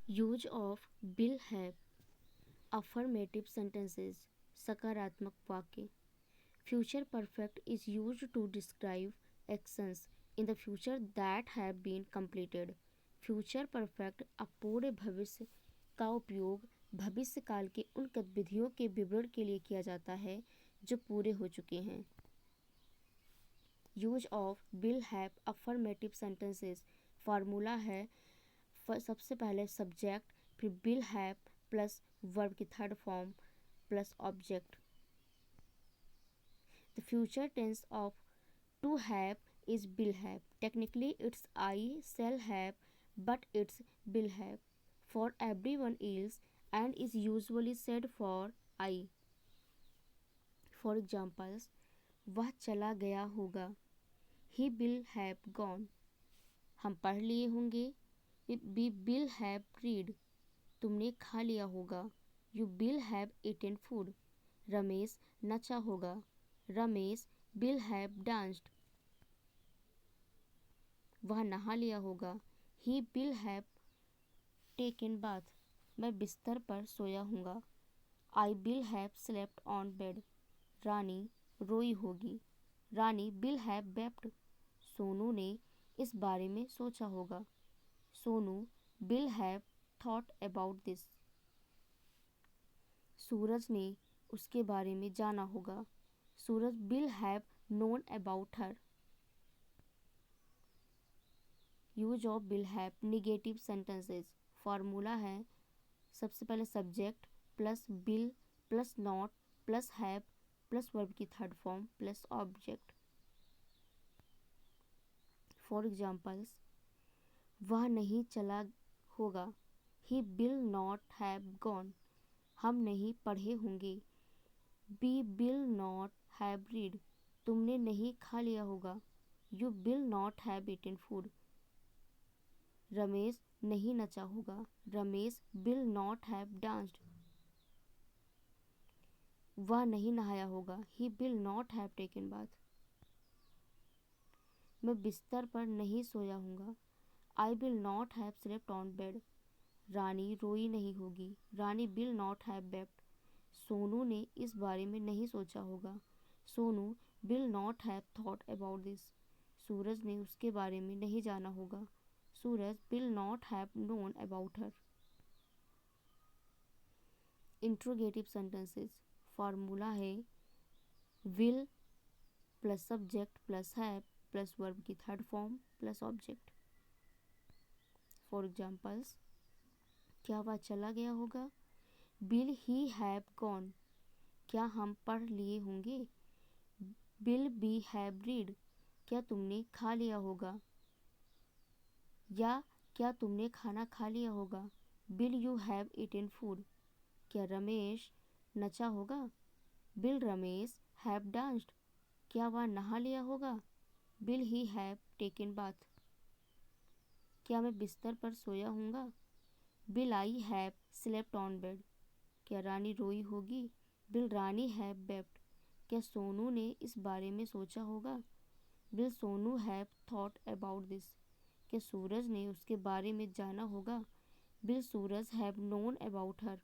Use of will have, affirmative sentences, सकारात्मक वाक्य। Future perfect is used to describe actions in the future that have been completed। Future perfect अपूर्ण भविष्य का उपयोग भविष्य काल के उन गतिविधियों के विवरण के लिए किया जाता है जो पूरे हो चुके हैं। Use of will have affirmative sentences formula है सबसे पहले सब्जेक्ट, फिर विल हैव प्लस वर्ब की third form plus object. The future tense of to have is will have. Technically, it's I shall have, but it's will have for everyone else and is usually said for I. For examples, वह चला गया होगा, he will have gone. हम पढ़ लिए होंगे, we will have read. तुमने खा लिया होगा, you will have eaten food. Ramesh नचा होगा, रमेश will have danced. वह नहा लिया होगा, he will have taken bath. मैं बिस्तर पर सोया हूँगा, I will have slept on bed. Rani रोई होगी, Rani will have wept. Sonu ने इस बारे में सोचा होगा, Sonu will have thought about this. Suraj ने उसके बारे में जाना होगा, Suraj will have known about her. Use of will have negative sentences formula है सबसे पहले subject plus will plus not plus have plus verb की third form plus object. For examples, वह नहीं चला होगा, he will not have gone. हम नहीं पढ़े होंगे, we will not have read. तुमने नहीं खा लिया होगा, you will not have eaten food. Ramesh नहीं नचा होगा, Ramesh will not have danced. वह नहीं नहाया होगा, he will not have taken bath. मैं बिस्तर पर नहीं सोया हूँगा, I will not have slept on bed. Rani रोई नहीं होगी, Rani will not have wept. Sonu ने इस बारे में नहीं सोचा होगा, Sonu will not have thought about this. Suraj ने उसके बारे में नहीं जाना होगा, Suraj will not have known about her. Interrogative sentences formula है will plus subject plus have plus verb की third form plus object. For examples, क्या वह चला गया होगा, विल ही हैव गॉन। क्या हम पढ़ लिए होंगे, विल बी हैव रीड। क्या तुमने खा लिया होगा या क्या तुमने खाना खा लिया होगा, will you have eaten food. क्या रमेश नचा होगा, विल रमेश हैव डांस्ड। क्या वह नहा लिया होगा, will he have taken bath. क्या मैं बिस्तर पर सोया हूँगा, will I have slept on bed. क्या रानी रोई होगी, विल रानी हैव वेप्ट। क्या सोनू ने इस बारे में सोचा होगा, will Sonu have thought about this. क्या सूरज ने उसके बारे में जाना होगा, will Suraj have known about her.